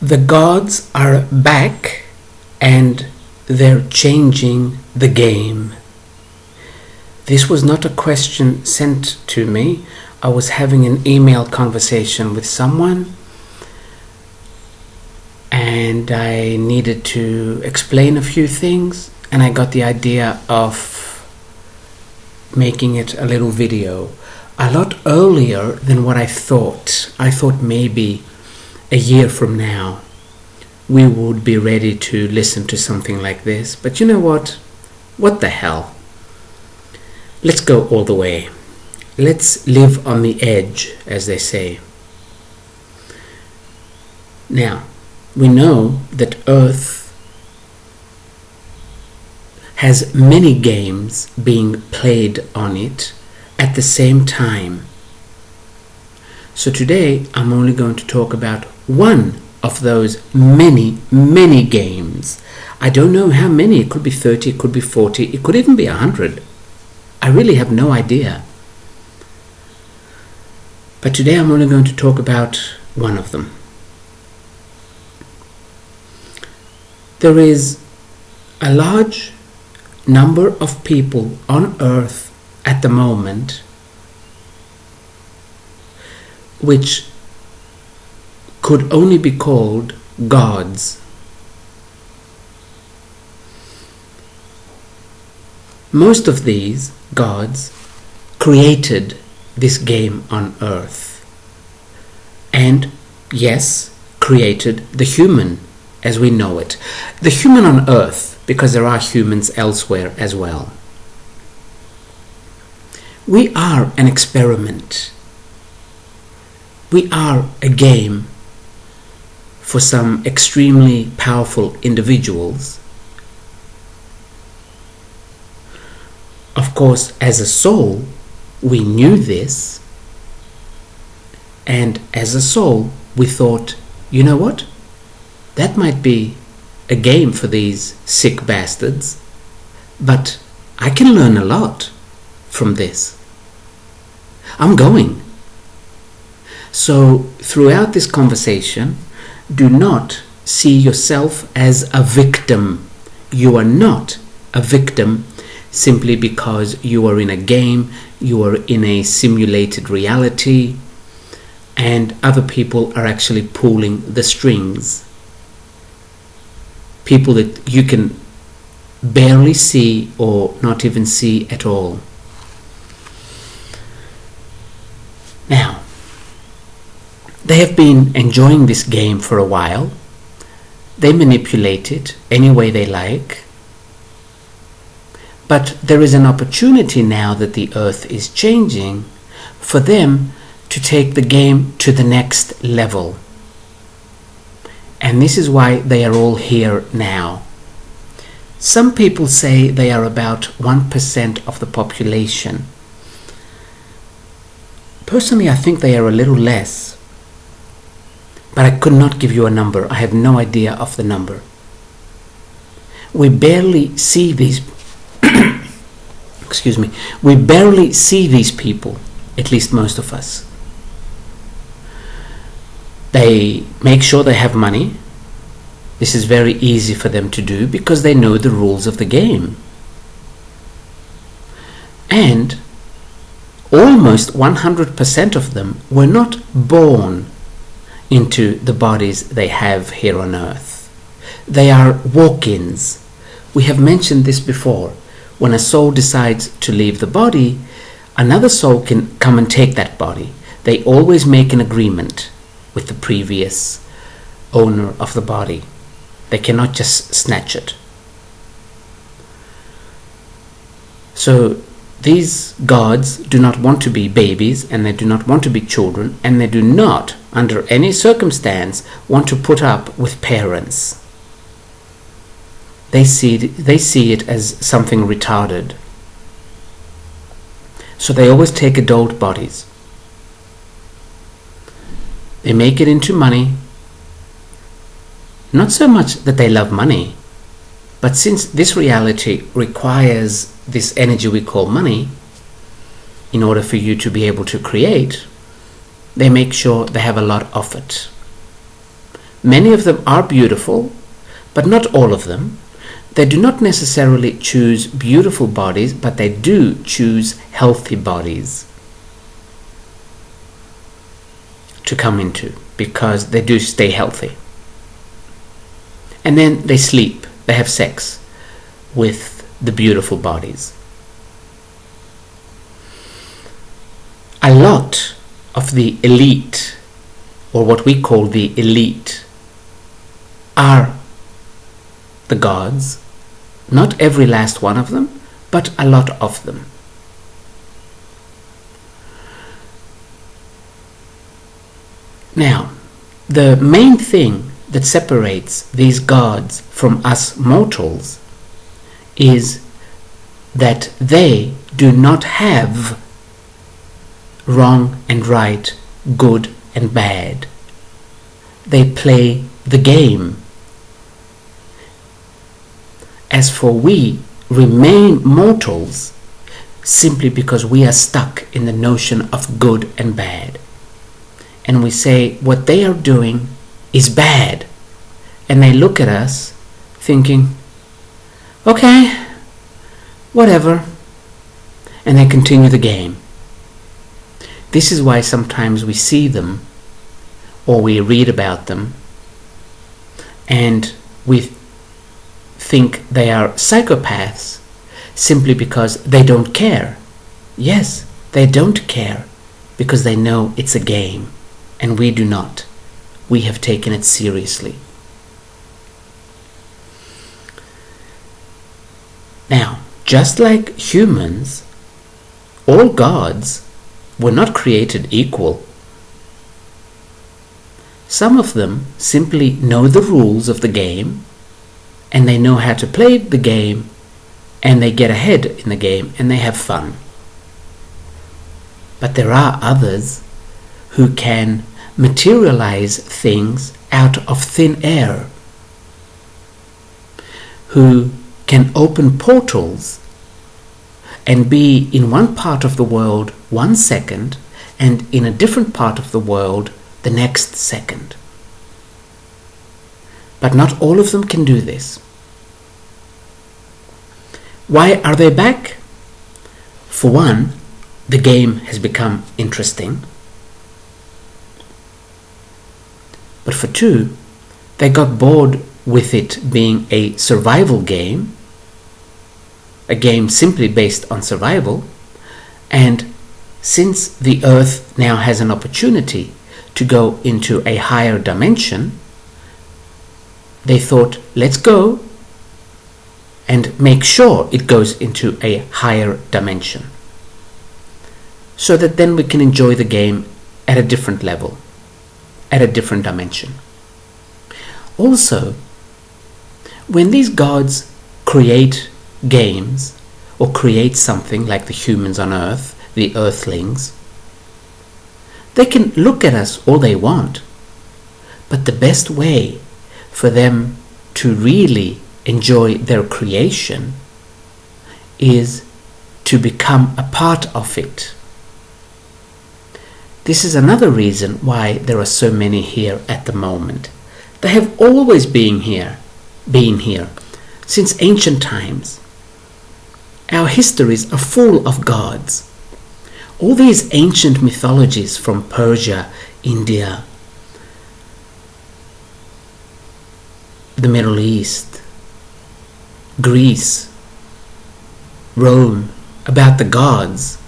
The gods are back and they're changing the game. This was not a question sent to me. I was having an email conversation with someone and I needed to explain a few things, and I got the idea of making it a little video a lot earlier than what I thought. I thought maybe a year from now we would be ready to listen to something like this, but you know what? What the hell? Let's go all the way. Let's live on the edge, as they say. Now, we know that Earth has many games being played on it at the same time. So today I'm only going to talk about one of those many games. I don't know how many. It could be 30, it could be 40, it could even be 100. I really have no idea. But today I'm only going to talk about one of them. There is a large number of people on Earth at the moment which could only be called gods. Most of these gods created this game on Earth and, yes, created the human as we know it. The human on Earth, because there are humans elsewhere as well. We are an experiment. We are a game for some extremely powerful individuals. Of course, as a soul, we knew this, and as a soul, we thought, you know what? That might be a game for these sick bastards, but I can learn a lot from this. I'm going. So throughout this conversation, do not see yourself as a victim. You are not a victim simply because you are in a game, you are in a simulated reality, and other people are actually pulling the strings. People that you can barely see or not even see at all. Now, they have been enjoying this game for a while. They manipulate it any way they like. But there is an opportunity now that the Earth is changing for them to take the game to the next level. And this is why they are all here now. Some people say they are about 1% of the population. Personally, I think they are a little less. But I could not give you a number. I have no idea of the number. We barely see these excuse me. We barely see these people, at least most of us. They make sure they have money. This is very easy for them to do because they know the rules of the game. And almost 100% of them were not born into the bodies they have here on Earth. They are walk-ins. We have mentioned this before. When a soul decides to leave the body, another soul can come and take that body. They always make an agreement with the previous owner of the body. They cannot just snatch it. So these gods do not want to be babies, and they do not want to be children, and they do not, under any circumstance, want to put up with parents. They see it as something retarded. So they always take adult bodies. They make it into money. Not so much that they love money, but since this reality requires this energy we call money, in order for you to be able to create, they make sure they have a lot of it. Many of them are beautiful, but not all of them. They do not necessarily choose beautiful bodies, but they do choose healthy bodies to come into, because they do stay healthy. And then they sleep, they have sex with the beautiful bodies. A lot of the elite, or what we call the elite, are the gods. Not every last one of them, but a lot of them. Now, the main thing that separates these gods from us mortals is that they do not have wrong and right, good and bad. They play the game. As for we remain mortals simply because we are stuck in the notion of good and bad. And we say what they are doing is bad. And they look at us thinking, okay, whatever. And they continue the game. This is why sometimes we see them or we read about them and we think they are psychopaths simply because they don't care. Yes, they don't care because they know it's a game, and we do not. We have taken it seriously. Now, just like humans, all gods were not created equal. Some of them simply know the rules of the game, and they know how to play the game, and they get ahead in the game, and they have fun. But there are others who can materialize things out of thin air, who can open portals and be in one part of the world 1 second and in a different part of the world the next second. But not all of them can do this. Why are they back? For one, the game has become interesting. But for two, they got bored with it being a survival game, a game simply based on survival, and since the Earth now has an opportunity to go into a higher dimension, they thought, let's go and make sure it goes into a higher dimension, so that then we can enjoy the game at a different level, at a different dimension. Also, when these gods create games or create something like the humans on Earth, the Earthlings, they can look at us all they want, but the best way for them to really enjoy their creation is to become a part of it. This is another reason why there are so many here at the moment. They have always been here since ancient times. Our histories are full of gods. All these ancient mythologies from Persia, India, the Middle East, Greece, Rome, about the gods.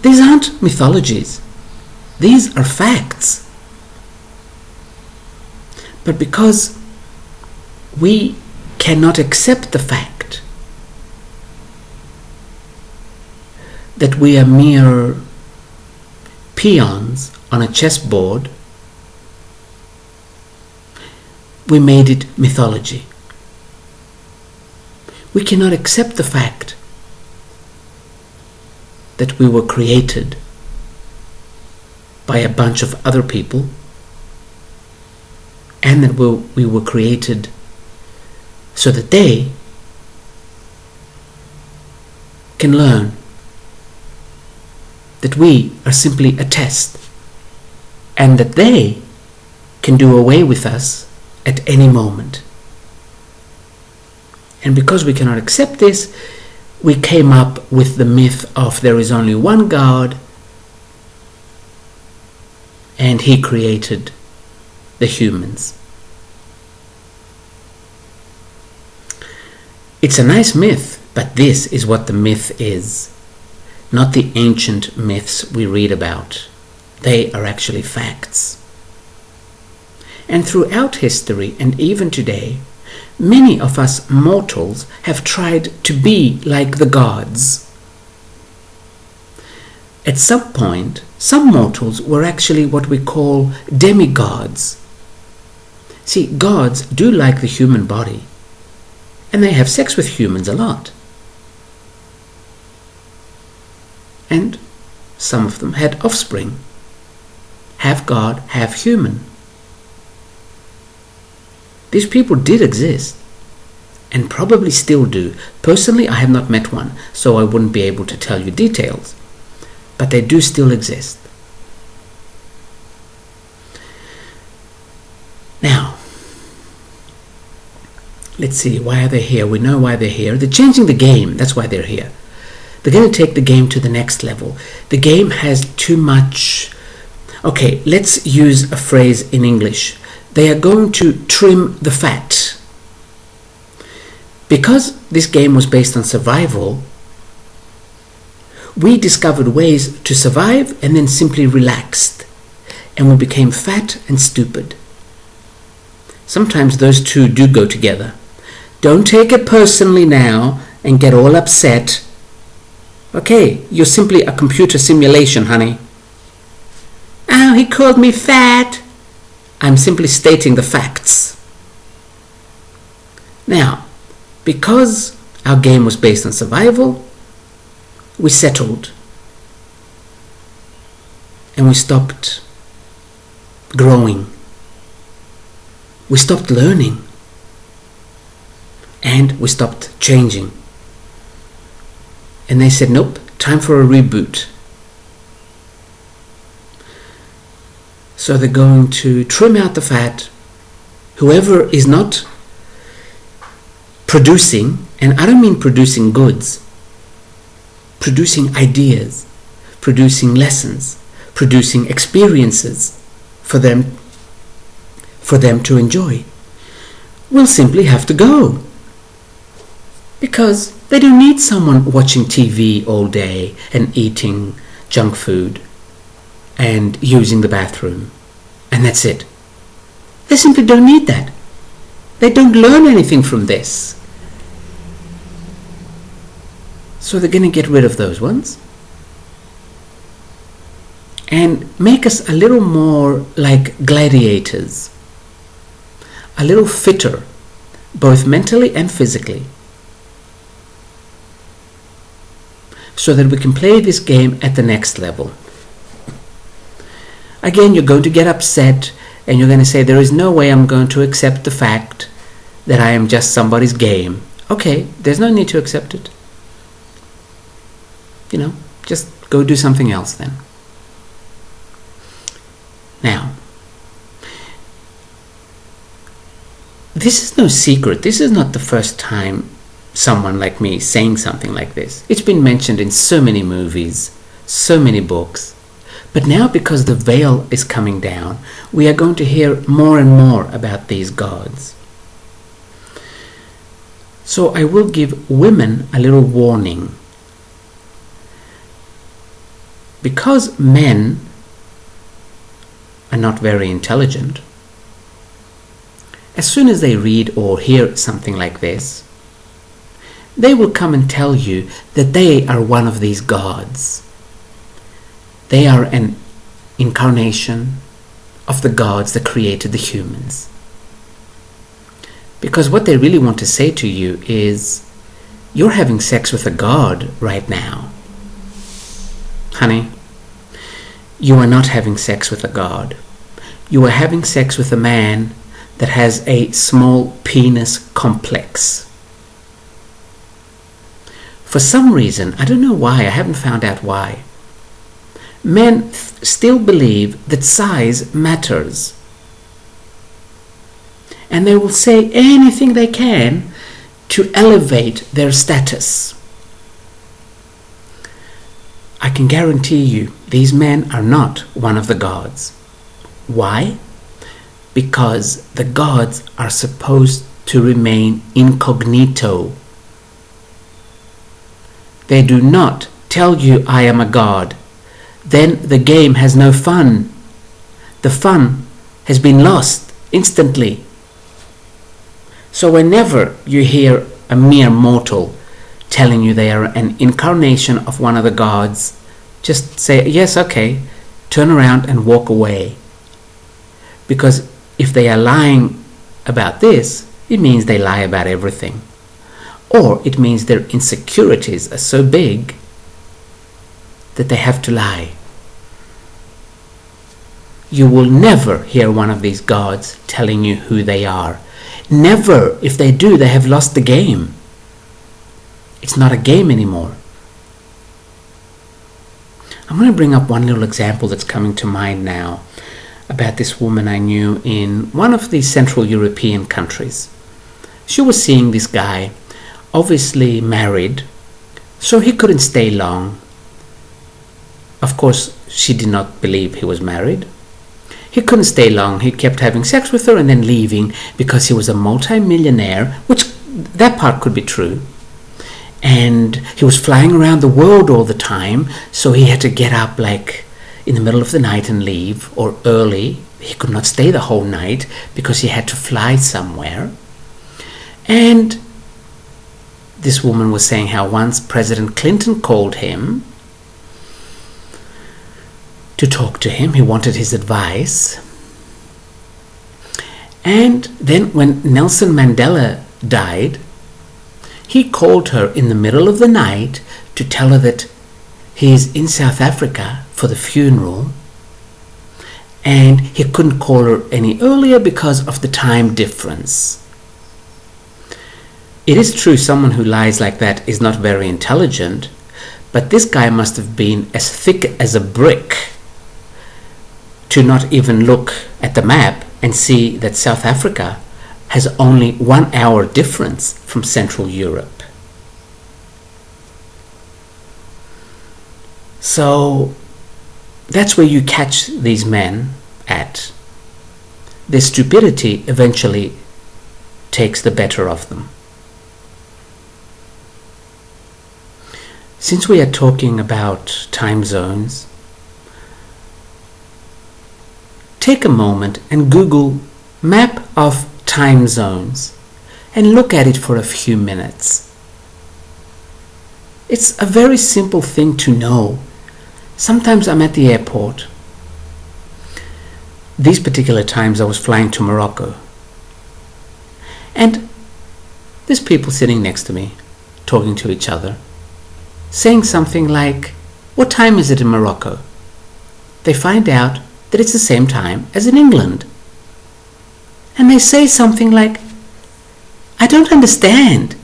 These aren't mythologies. These are facts. But because we cannot accept the fact that we are mere peons on a chessboard, we made it mythology. We cannot accept the fact that we were created by a bunch of other people, and that we were created so that they can learn that we are simply a test, and that they can do away with us at any moment. And because we cannot accept this, we came up with the myth of there is only one God, and he created the humans. It's a nice myth, but this is what the myth is, not the ancient myths we read about. They are actually facts. And throughout history, and even today, many of us mortals have tried to be like the gods. At some point, some mortals were actually what we call demigods. See, gods do like the human body, and they have sex with humans a lot. And some of them had offspring, half god, half human. These people did exist, and probably still do. Personally, I have not met one, so I wouldn't be able to tell you details, but they do still exist. Now, let's see, why are they here? We know why they're here. They're changing the game, that's why they're here. They're going to take the game to the next level. The game has too much... Okay, let's use a phrase in English. They are going to trim the fat. Because this game was based on survival, we discovered ways to survive and then simply relaxed, and we became fat and stupid. Sometimes those two do go together. Don't take it personally now and get all upset. Okay, you're simply a computer simulation, honey. Oh, he called me fat. I'm simply stating the facts. Now, because our game was based on survival, we settled. And we stopped growing. We stopped learning. And we stopped changing. And they said, nope, time for a reboot. So they're going to trim out the fat. Whoever is not producing, and I don't mean producing goods, producing ideas, producing lessons, producing experiences for them to enjoy, will simply have to go. Because they don't need someone watching TV all day and eating junk food and using the bathroom, and that's it. They simply don't need that. They don't learn anything from this. So they're going to get rid of those ones and make us a little more like gladiators, a little fitter, both mentally and physically, so that we can play this game at the next level. Again, you're going to get upset and you're going to say, there is no way I'm going to accept the fact that I am just somebody's game. Okay, there's no need to accept it. Just go do something else then. Now, this is no secret. This is not the first time someone like me saying something like this. It's been mentioned in so many movies, so many books. But now, because the veil is coming down, we are going to hear more and more about these gods. So I will give women a little warning. Because men are not very intelligent, as soon as they read or hear something like this, they will come and tell you that they are one of these gods. They are an incarnation of the gods that created the humans. Because what they really want to say to you is, you're having sex with a god right now. Honey, you are not having sex with a god. You are having sex with a man that has a small penis complex. For some reason, I don't know why, I haven't found out why, men still believe that size matters. and they will say anything they can to elevate their status. I can guarantee you, these men are not one of the gods. Why? Because the gods are supposed to remain incognito. They do not tell you I am a god. Then the game has no fun. The fun has been lost instantly. So whenever you hear a mere mortal telling you they are an incarnation of one of the gods, just say, yes, okay, turn around and walk away. Because if they are lying about this, it means they lie about everything. Or it means their insecurities are so big that they have to lie. You will never hear one of these gods telling you who they are. Never. If they do, they have lost the game. It's not a game anymore. I'm going to bring up one little example that's coming to mind now about this woman I knew in one of the Central European countries. She was seeing this guy, obviously married, so he couldn't stay long. Of course, she did not believe he was married. He couldn't stay long. He kept having sex with her and then leaving because he was a multi-millionaire, which that part could be true. And he was flying around the world all the time, so he had to get up like in the middle of the night and leave, or early. He could not stay the whole night because he had to fly somewhere. And this woman was saying how once President Clinton called him to talk to him. He wanted his advice. And then when Nelson Mandela died, he called her in the middle of the night to tell her that he is in South Africa for the funeral, and he couldn't call her any earlier because of the time difference. It is true someone who lies like that is not very intelligent, but this guy must have been as thick as a brick to not even look at the map and see that South Africa has only 1 hour difference from Central Europe. So that's where you catch these men at. Their stupidity eventually takes the better of them. Since we are talking about time zones, take a moment and Google map of time zones and look at it for a few minutes. It's a very simple thing to know. Sometimes I'm at the airport. These particular times I was flying to Morocco. And there's people sitting next to me, talking to each other, saying something like, "What time is it in Morocco?" They find out that it's the same time as in England. And they say something like, "I don't understand.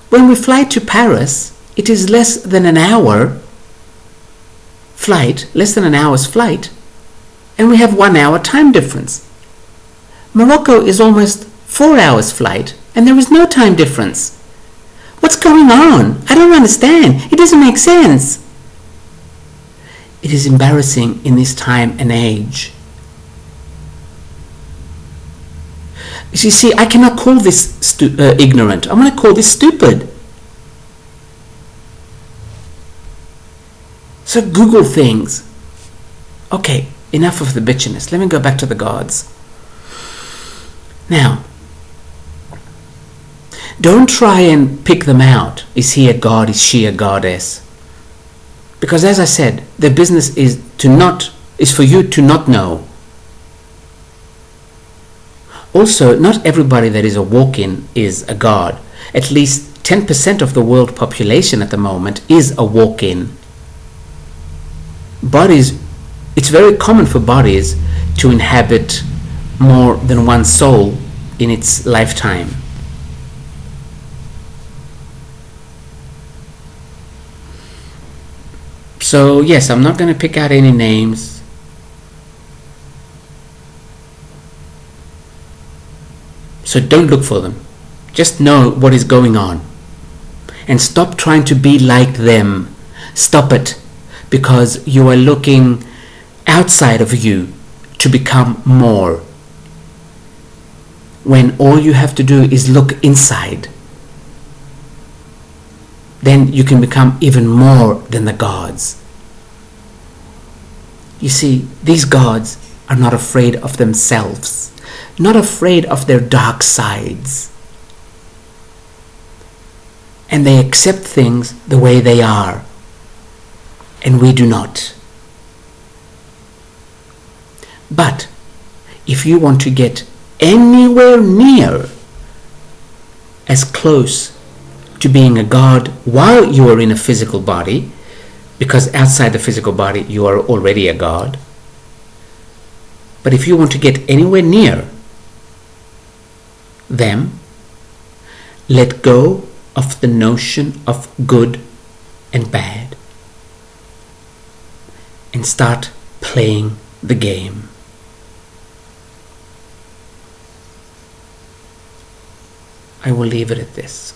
When we fly to Paris, it is less than an hour flight, less than an hour's flight, and we have 1 hour time difference. Morocco is almost 4 hours flight, and there is no time difference. What's going on? I don't understand. It doesn't make sense." It is embarrassing in this time and age. You see, I cannot call this ignorant. I'm going to call this stupid. So Google things. Okay, enough of the bitchiness. Let me go back to the gods. Now, don't try and pick them out. Is he a god? Is she a goddess? Because as I said, their business is for you to not know. Also, not everybody that is a walk-in is a god. At least 10% of the world population at the moment is a walk-in. Bodies, it's very common for bodies to inhabit more than one soul in its lifetime. So yes, I'm not going to pick out any names. So don't look for them. Just know what is going on. And stop trying to be like them. Stop it, because you are looking outside of you to become more, when all you have to do is look inside. Then you can become even more than the gods. You see, these gods are not afraid of themselves, not afraid of their dark sides. And they accept things the way they are, and we do not. But if you want to get anywhere near as close to being a god while you are in a physical body, because outside the physical body you are already a god, but if you want to get anywhere near them, let go of the notion of good and bad and start playing the game. I will leave it at this.